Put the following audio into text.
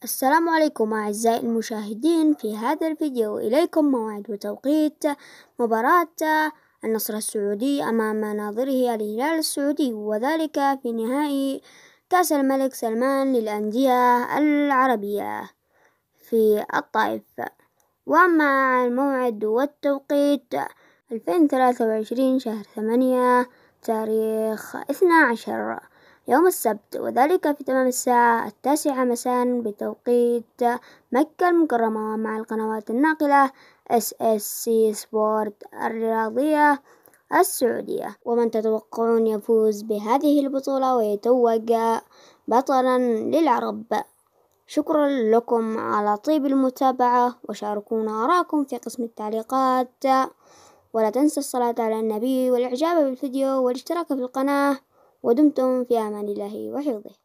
السلام عليكم أعزائي المشاهدين. في هذا الفيديو إليكم موعد وتوقيت مباراة النصر السعودي أمام ناظره الهلال السعودي، وذلك في نهائي كأس الملك سلمان للأندية العربية في الطائف. وأما الموعد والتوقيت 2023 شهر 8 تاريخ 12 يوم السبت، وذلك في تمام الساعة 9 مساء بتوقيت مكة المكرمة، مع القنوات الناقلة SSC سبورت الرياضية السعودية. ومن تتوقعون يفوز بهذه البطولة ويتوج بطلا للعرب؟ شكرا لكم على طيب المتابعة، وشاركونا آراءكم في قسم التعليقات، ولا تنسى الصلاة على النبي والإعجاب بالفيديو والاشتراك في القناة، ودمتم في أمان الله وحفظه.